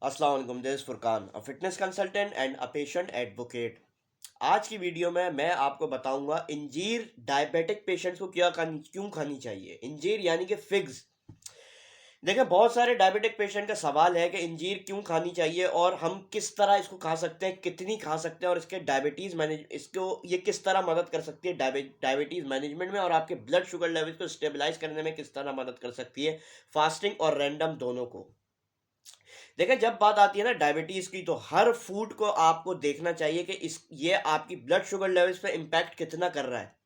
अस्सलाम वालेकुम, this is Furqan, a fitness consultant and a patient advocate. आज की वीडियो में मैं आपको बताऊंगा इंजीर डायबिटिक पेशेंट्स को क्यों खानी चाहिए। इंजीर यानी कि फिग्स। देखिए, बहुत सारे डायबिटिक पेशेंट का सवाल है कि इंजीर क्यों खानी चाहिए और हम किस तरह इसको खा सकते हैं, कितनी खा सकते हैं और इसके डायबिटीज़ मैनेज इसको ये किस तरह मदद कर सकती है डायबिटीज़ मैनेजमेंट में और आपके ब्लड शुगर लेवल को स्टेबलाइज करने में किस तरह मदद कर सकती है, फास्टिंग और रैंडम दोनों को। देखिए, जब बात आती है ना डायबिटीज की, तो हर फूड को आपको देखना चाहिए कि इस ये आपकी ब्लड शुगर लेवल्स पे इम्पैक्ट कितना कर रहा है।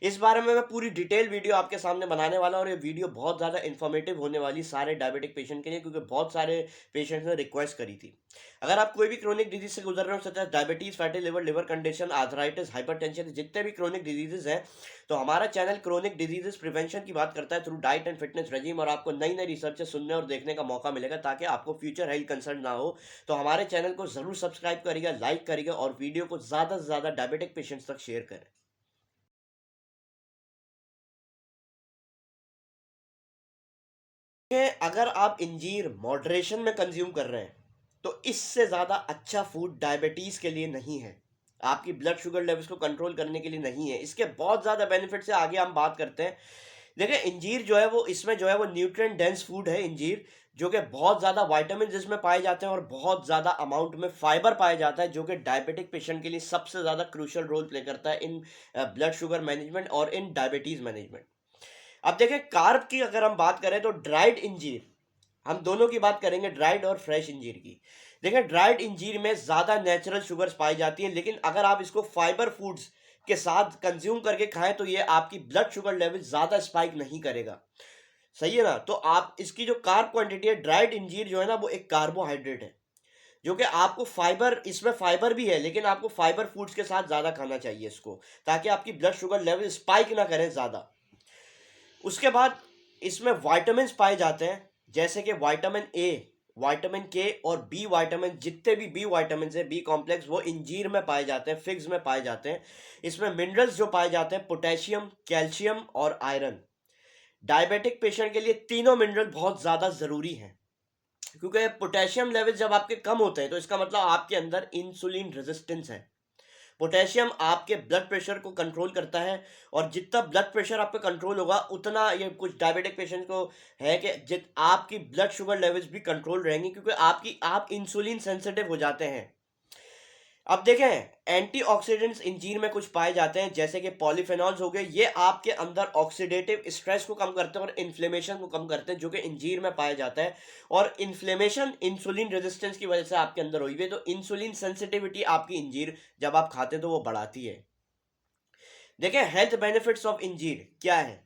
इस बारे में मैं पूरी डिटेल वीडियो आपके सामने बनाने वाला हूं और ये वीडियो बहुत ज़्यादा इन्फॉर्मेटिव होने वाली सारे डायबिटिक पेशेंट के लिए, क्योंकि बहुत सारे पेशेंट्स ने रिक्वेस्ट करी थी। अगर आप कोई भी क्रोनिक डिजीज से गुजर रहे हो, such as diabetes, fatty liver, liver condition, arthritis, hypertension, जितने भी क्रोनिक डिजीजेज हैं, तो हमारा चैनल क्रोनिक डिजीजेस प्रिवेंशन की बात करता है through diet and fitness regime, और आपको नई नई रिसर्च सुनने और देखने का मौका मिलेगा ताकि आपको फ्यूचर हेल्थ कंसर्न ना हो। तो हमारे चैनल को जरूर सब्सक्राइब करिएगा, लाइक करिएगा और वीडियो को ज़्यादा से ज़्यादा डायबिटिक पेशेंट्स तक शेयर करें। कि अगर आप इंजीर मॉडरेशन में कंज्यूम कर रहे हैं, तो इससे ज़्यादा अच्छा फूड डायबिटीज़ के लिए नहीं है। आपकी ब्लड शुगर लेवल्स को कंट्रोल करने के लिए नहीं है। इसके बहुत ज़्यादा बेनिफिट्स है, आगे हम बात करते हैं। देखिए, इंजीर जो है वो इसमें जो है वो न्यूट्रिएंट डेंस फूड है इंजीर, जो कि बहुत ज़्यादा वाइटामिन इसमें पाए जाते हैं और बहुत ज़्यादा अमाउंट में फाइबर पाया जाता है, जो कि डायबिटिक पेशेंट के लिए सबसे ज़्यादा क्रूशियल रोल प्ले करता है इन ब्लड शुगर मैनेजमेंट और इन डायबिटीज़ मैनेजमेंट। अब देखें, कार्ब की अगर हम बात करें तो ड्राइड इंजीर, हम दोनों की बात करेंगे, ड्राइड और फ्रेश इंजीर की। देखिए, ड्राइड इंजीर में ज़्यादा नेचुरल शुगर्स पाई जाती हैं, लेकिन अगर आप इसको फाइबर फूड्स के साथ कंज्यूम करके खाएं तो ये आपकी ब्लड शुगर लेवल ज़्यादा स्पाइक नहीं करेगा। सही है ना? तो आप इसकी जो कार्ब क्वांटिटी है, ड्राइड इंजीर जो है ना, वो एक कार्बोहाइड्रेट है, जो कि आपको फाइबर, इसमें फाइबर भी है, लेकिन आपको फाइबर फूड्स के साथ ज़्यादा खाना चाहिए इसको, ताकि आपकी ब्लड शुगर लेवल स्पाइक ना करें ज़्यादा। उसके बाद इसमें विटामिन्स पाए जाते हैं, जैसे कि विटामिन ए, विटामिन के और बी विटामिन। जितने भी बी विटामिन है, बी कॉम्प्लेक्स, वो इंजीर में पाए जाते हैं, फिग्स में पाए जाते हैं। इसमें मिनरल्स जो पाए जाते हैं, पोटेशियम, कैल्शियम और आयरन। डायबिटिक पेशेंट के लिए तीनों मिनरल बहुत ज़्यादा ज़रूरी हैं, क्योंकि पोटेशियम लेवल जब आपके कम होते हैं तो इसका मतलब आपके अंदर इंसुलिन रेजिस्टेंस है। पोटेशियम आपके ब्लड प्रेशर को कंट्रोल करता है, और जितना ब्लड प्रेशर आपका कंट्रोल होगा, उतना ये कुछ डायबिटिक पेशेंट को है कि जित आपकी ब्लड शुगर लेवल्स भी कंट्रोल रहेंगी, क्योंकि आप इंसुलिन सेंसिटिव हो जाते हैं। अब देखें, एंटीऑक्सीडेंट्स इंजीर में कुछ पाए जाते हैं, जैसे कि पॉलीफेनॉल्स हो गए। ये आपके अंदर ऑक्सीडेटिव स्ट्रेस को कम करते हैं और इन्फ्लेमेशन को कम करते हैं, जो कि इंजीर में पाया जाता है। और इन्फ्लेमेशन इंसुलिन रेजिस्टेंस की वजह से आपके अंदर हुई हुई है, तो इंसुलिन सेंसिटिविटी आपकी इंजीर जब आप खाते हैं तो वो बढ़ाती है। देखें, हेल्थ बेनिफिट्स ऑफ इंजीर क्या है।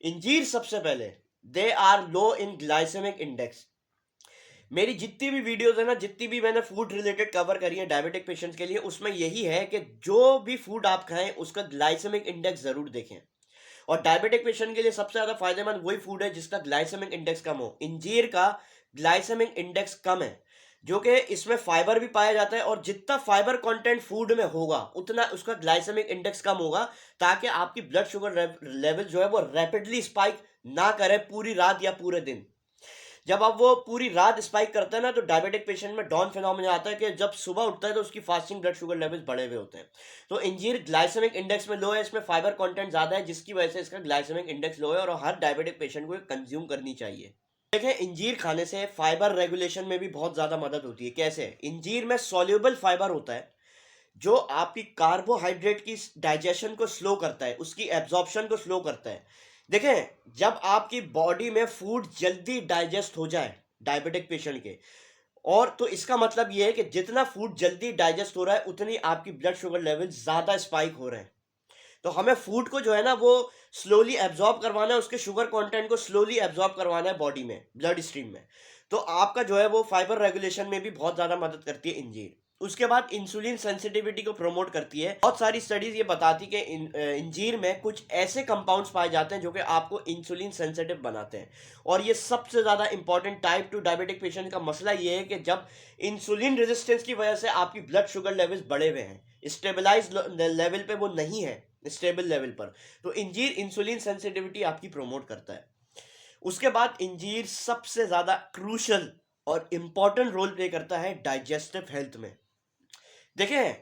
इंजीर सबसे पहले, they are low in glycemic index. मेरी जितनी भी वीडियोस है ना, जितनी भी मैंने फूड रिलेटेड कवर करी है डायबिटिक पेशेंट्स के लिए, उसमें यही है कि जो भी फूड आप खाएं उसका ग्लाइसेमिक इंडेक्स जरूर देखें। और डायबिटिक पेशेंट के लिए सबसे ज्यादा फायदेमंद वही फूड है जिसका ग्लाइसेमिक इंडेक्स कम हो। इंजीर का ग्लाइसेमिक इंडेक्स कम है, जो कि इसमें फाइबर भी पाया जाता है, और जितना फाइबर कंटेंट फूड में होगा उतना उसका ग्लाइसेमिक इंडेक्स कम होगा, ताकि आपकी ब्लड शुगर लेवल जो है वो रैपिडली स्पाइक ना करे पूरी रात या पूरे दिन। जब अब वो पूरी रात स्पाइक करता है ना, तो डायबिटिक पेशेंट में डॉन फिनोमेना आता है कि जब सुबह उठता है तो उसकी फास्टिंग ब्लड शुगर लेवल्स बढ़े हुए होते हैं। तो इंजीर ग्लाइसेमिक इंडेक्स में लो है, इसमें फाइबर कंटेंट ज़्यादा है, जिसकी वजह से इसका ग्लाइसेमिक इंडेक्स लो है, और हर डायबिटिक पेशेंट को कंज्यूम करनी चाहिए। देखें, इंजीर खाने से फाइबर रेगुलेशन में भी बहुत ज़्यादा मदद होती है। कैसे? इंजीर में सॉल्युबल फाइबर होता है, जो आपकी कार्बोहाइड्रेट की डाइजेशन को स्लो करता है, उसकी एब्जॉर्प्शन को स्लो करता है। देखें, जब आपकी बॉडी में फूड जल्दी डाइजेस्ट हो जाए डायबिटिक पेशेंट के, और तो इसका मतलब ये है कि जितना फूड जल्दी डाइजेस्ट हो रहा है, उतनी आपकी ब्लड शुगर लेवल ज़्यादा स्पाइक हो रहे हैं। तो हमें फूड को जो है ना वो स्लोली एब्जॉर्ब करवाना है, उसके शुगर कंटेंट को स्लोली एब्जॉर्ब करवाना है बॉडी में, ब्लड स्ट्रीम में। तो आपका जो है वो फाइबर रेगुलेशन में भी बहुत ज़्यादा मदद करती है इंजीर। उसके बाद इंसुलिन सेंसिटिविटी को प्रमोट करती है। बहुत सारी स्टडीज ये बताती है कि इंजीर में कुछ ऐसे कंपाउंड्स पाए जाते हैं जो कि आपको इंसुलिन सेंसिटिव बनाते हैं। और ये सबसे ज़्यादा इंपॉर्टेंट टाइप 2 डायबिटिक पेशेंट का मसला ये है कि जब इंसुलिन रेजिस्टेंस की वजह से आपकी ब्लड शुगर लेवल्स बढ़े हुए हैं, स्टेबलाइज लेवल पे वो नहीं है, स्टेबल लेवल पर, तो इंजीर इंसुलिन सेंसिटिविटी आपकी प्रमोट करता है। उसके बाद इंजीर सबसे ज़्यादा क्रूशल और इम्पॉर्टेंट रोल प्ले करता है डाइजेस्टिव हेल्थ में। देखें,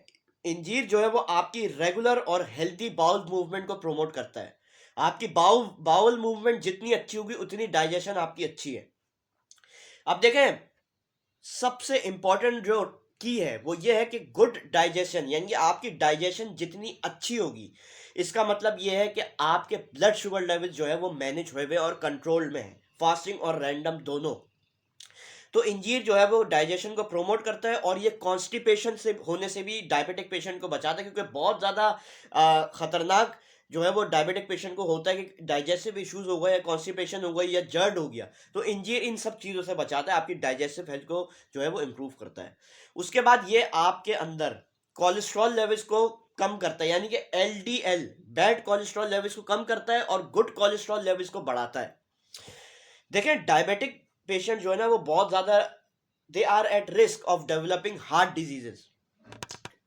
इंजीर जो है वो आपकी रेगुलर और हेल्दी बाउल मूवमेंट को प्रमोट करता है। आपकी बाउल मूवमेंट जितनी अच्छी होगी उतनी डाइजेशन आपकी अच्छी है। अब देखें, सबसे इंपॉर्टेंट जो की है वो ये है कि गुड डाइजेशन, यानी कि आपकी डाइजेशन जितनी अच्छी होगी, इसका मतलब ये है कि आपके ब्लड शुगर लेवल जो है वो मैनेज हुए हुए और कंट्रोल में है, फास्टिंग और रैंडम दोनों। तो इंजीर जो है वो डाइजेशन को प्रमोट करता है और ये कॉन्स्टिपेशन से होने से भी डायबिटिक पेशेंट को बचाता है, क्योंकि बहुत ज़्यादा खतरनाक जो है वो डायबिटिक पेशेंट को होता है कि डाइजेस्टिव इश्यूज हो गए या कॉन्स्टिपेशन हो गई या जर्ड हो गया। तो इंजीर इन सब चीज़ों से बचाता है, आपकी डाइजेस्टिव हेल्थ को जो है वो इम्प्रूव करता है। उसके बाद ये आपके अंदर कोलेस्ट्रॉल लेवल्स को कम करता है, यानी कि एलडीएल बैड कोलेस्ट्रॉल लेवल्स को कम करता है और गुड कोलेस्ट्रॉल लेवल्स को बढ़ाता है। देखें, डायबिटिक पेशेंट जो है ना वो बहुत ज़्यादा they are at risk of developing heart diseases.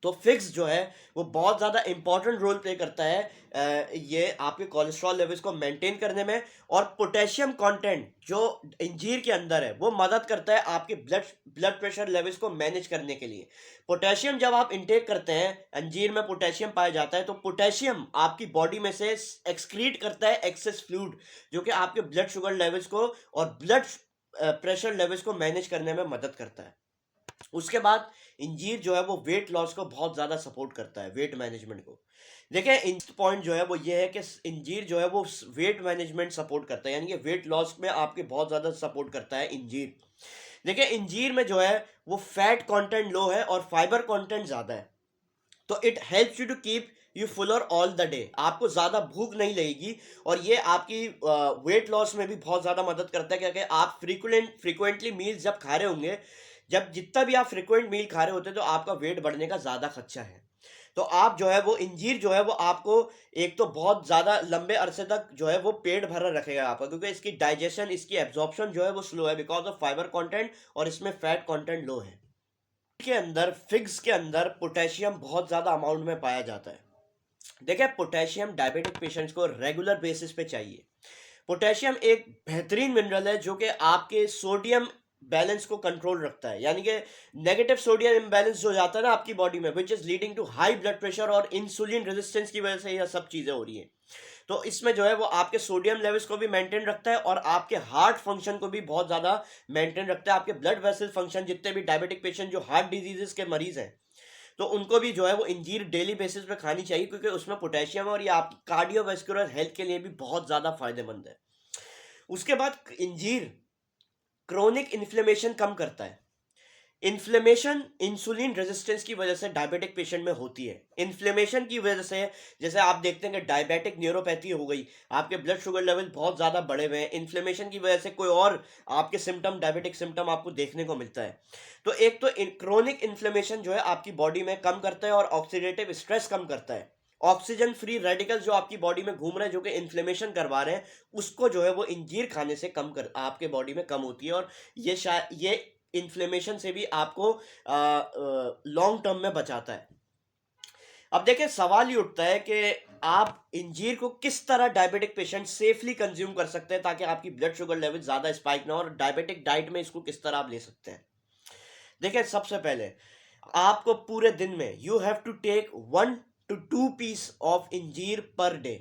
तो फिक्स जो है वो बहुत ज़्यादा इंपॉर्टेंट रोल प्ले करता है ये आपके कोलेस्ट्रॉल लेवल्स को मेंटेन करने में। और पोटेशियम कंटेंट जो इंजीर के अंदर है वो मदद करता है आपके ब्लड प्रेशर लेवल्स को मैनेज करने के लिए। पोटेशियम जब आप इंटेक करते हैं, अंजीर में पोटेशियम पाया जाता है, तो पोटेशियम आपकी बॉडी में से एक्सक्रीट करता है एक्सेस फ्लूइड, जो कि आपके ब्लड शुगर लेवल्स को और ब्लड प्रेशर लेवल्स को मैनेज करने में मदद करता है। उसके बाद इंजीर जो है वो वेट लॉस को बहुत ज़्यादा सपोर्ट करता है, वेट मैनेजमेंट को। देखिए, इन पॉइंट जो है वो ये है कि इंजीर जो है वो वेट मैनेजमेंट सपोर्ट करता है, यानी कि वेट लॉस में आपके बहुत ज़्यादा सपोर्ट करता है इंजीर। देखिए, इंजीर में जो है वो फैट कंटेंट लो है और फाइबर कंटेंट ज़्यादा है, तो it helps you to keep you fuller all the day. आपको ज़्यादा भूख नहीं लगेगी और ये आपकी वेट लॉस में भी बहुत ज़्यादा मदद करता है, क्योंकि आप फ्रिक्वेंटली मील्स जब खा रहे होंगे, जब जितना भी आप फ्रिक्वेंट मील खा रहे होते हैं, तो आपका वेट बढ़ने का ज़्यादा खर्चा है। तो आप जो है वो इंजीर जो है वो आपको एक तो बहुत ज़्यादा लंबे अरसे तक जो है वो पेट भरा रखेगा आपका, क्योंकि इसकी डाइजेशन, इसकी एब्जॉर्प्शन जो है वो स्लो है बिकॉज ऑफ फाइबर कंटेंट और इसमें फैट कंटेंट लो है। के अंदर फिग्स के अंदर पोटेशियम बहुत ज़्यादा अमाउंट में पाया जाता है। देखिए, पोटेशियम डायबिटिक पेशेंट्स को रेगुलर बेसिस पे चाहिए। पोटेशियम एक बेहतरीन मिनरल है जो कि आपके सोडियम बैलेंस को कंट्रोल रखता है, यानी कि नेगेटिव सोडियम इम्बैलेंस जो जाता है ना आपकी बॉडी में, which is leading to high blood pressure और इंसुलिन रेजिस्टेंस की वजह से यह सब चीज़ें हो रही हैं। तो इसमें जो है वो आपके सोडियम लेवल्स को भी मेंटेन रखता है और आपके हार्ट फंक्शन को भी बहुत ज़्यादा मेंटेन रखता है। आपके ब्लड वेसल फंक्शन, जितने भी डायबिटिक पेशेंट जो हार्ट डिजीजेस के मरीज हैं, तो उनको भी जो है वो इंजीर डेली बेसिस पे खानी चाहिए, क्योंकि उसमें पोटेशियम है और ये आपकी कार्डियोवैस्कुलर हेल्थ के लिए भी बहुत ज़्यादा फायदेमंद है। उसके बाद इंजीर क्रोनिक इन्फ्लेमेशन कम करता है। इन्फ्लेमेशन इंसुलिन रेजिस्टेंस की वजह से डायबिटिक पेशेंट में होती है। इन्फ्लेमेशन की वजह से जैसे आप देखते हैं कि डायबिटिक न्यूरोपैथी हो गई, आपके ब्लड शुगर लेवल बहुत ज़्यादा बढ़े हुए हैं, इन्फ्लेमेशन की वजह से कोई और आपके सिम्टम, डायबिटिक सिम्टम आपको देखने को मिलता है। तो एक तो क्रोनिक इन्फ्लेमेशन जो है आपकी बॉडी में कम करता है और ऑक्सीडेटिव स्ट्रेस कम करता है। ऑक्सीजन फ्री रेडिकल्स जो आपकी बॉडी में घूम रहे हैं, जो कि इन्फ्लेमेशन करवा रहे हैं, उसको जो है वो इंजीर खाने से कम कर आपके बॉडी में कम होती है और ये इन्फ्लेमेशन से भी आपको लॉन्ग टर्म में बचाता है। अब देखिए, सवाल ये उठता है कि आप इंजीर को किस तरह डायबिटिक पेशेंट सेफली कंज्यूम कर सकते हैं ताकि आपकी ब्लड शुगर लेवल ज़्यादा स्पाइक ना हो, और डायबिटिक डाइट में इसको किस तरह आप ले सकते हैं। देखिए, सबसे पहले आपको पूरे दिन में you have to take 1 to 2 piece of इंजीर पर डे।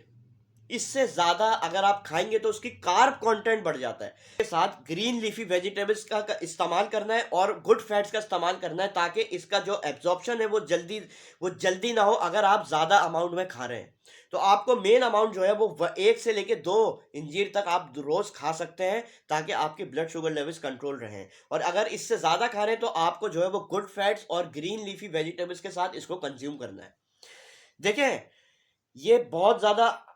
इससे ज़्यादा अगर आप खाएंगे तो उसकी कार्ब कंटेंट बढ़ जाता है। इसके साथ ग्रीन लीफी वेजिटेबल्स का इस्तेमाल करना है और गुड फैट्स का इस्तेमाल करना है, ताकि इसका जो एब्जॉर्प्शन है वो जल्दी ना हो अगर आप ज़्यादा अमाउंट में खा रहे हैं। तो आपको मेन अमाउंट जो है वो 1 से लेके 2 इंजीर तक आप रोज़ खा सकते हैं, ताकि आपके ब्लड शुगर लेवल्स कंट्रोल रहें। और अगर इससे ज़्यादा खा रहे हैं तो आपको जो है वो गुड फैट्स और ग्रीन लीफी वेजिटेबल्स के साथ इसको कंज्यूम करना है। देखें, ये बहुत ज़्यादा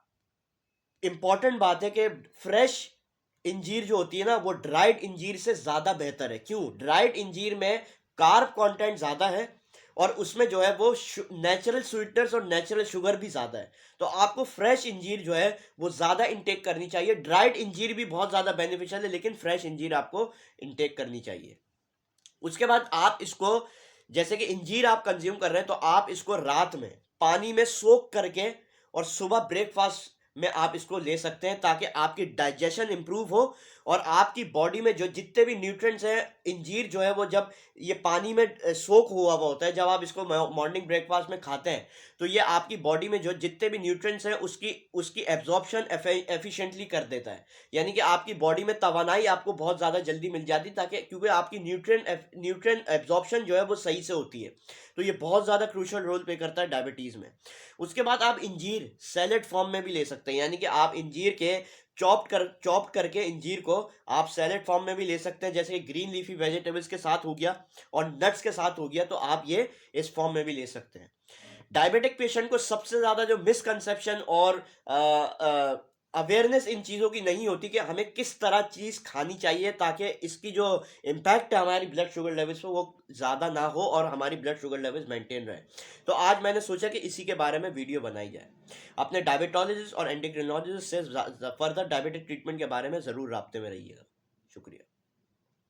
इंपॉर्टेंट बात है कि फ्रेश इंजीर जो होती है ना वो ड्राइड इंजीर से ज़्यादा बेहतर है। क्यों? ड्राइड इंजीर में कार्ब कंटेंट ज़्यादा है और उसमें जो है वो नेचुरल स्वीटनर्स और नेचुरल शुगर भी ज़्यादा है। तो आपको फ्रेश इंजीर जो है वो ज़्यादा इंटेक करनी चाहिए। ड्राइड इंजीर भी बहुत ज़्यादा बेनिफिशियल है, लेकिन फ्रेश इंजीर आपको इंटेक करनी चाहिए। उसके बाद आप इसको, जैसे कि इंजीर आप कंज्यूम कर रहे हैं, तो आप इसको रात में पानी में सोक करके और सुबह ब्रेकफास्ट में आप इसको ले सकते हैं, ताकि आपकी डाइजेशन इंप्रूव हो और आपकी बॉडी में जो जितने भी न्यूट्रिएंट्स हैं, इंजीर जो है वो जब ये पानी में सोक हुआ हुआ होता है, जब आप इसको मॉर्निंग ब्रेकफास्ट में खाते हैं तो ये आपकी बॉडी में जो जितने भी न्यूट्रिएंट्स हैं उसकी उसकी एब्जॉर्प्शन एफिशिएंटली कर देता है। यानी कि आपकी बॉडी में तवानाई आपको बहुत ज़्यादा जल्दी मिल जाती है, ताकि क्योंकि आपकी न्यूट्रिएंट एब्जॉर्प्शन जो है वो सही से होती है। तो ये बहुत ज़्यादा क्रूशियल रोल प्ले करता है डायबिटीज़ में। उसके बाद आप इंजीर सैलेड फॉर्म में भी ले सकते हैं, यानी कि आप इंजीर के चॉप करके इंजीर को आप सैलेड फॉर्म में भी ले सकते हैं, जैसे ग्रीन लीफी वेजिटेबल्स के साथ हो गया और नट्स के साथ हो गया, तो आप ये इस फॉर्म में भी ले सकते हैं। डायबिटिक पेशेंट को सबसे ज़्यादा जो मिसकंसेप्शन और अवेयरनेस इन चीज़ों की नहीं होती कि हमें किस तरह चीज़ खानी चाहिए ताकि इसकी जो इम्पैक्ट है हमारी ब्लड शुगर लेवल्स पे वो ज़्यादा ना हो और हमारी ब्लड शुगर लेवल्स मेंटेन रहे। तो आज मैंने सोचा कि इसी के बारे में वीडियो बनाई जाए। अपने डायबिटोलॉजिस्ट और एंडोक्रिनोलॉजिस्ट से फर्दर डायबिटिक ट्रीटमेंट के बारे में ज़रूर राब्ते में रहिएगा। शुक्रिया।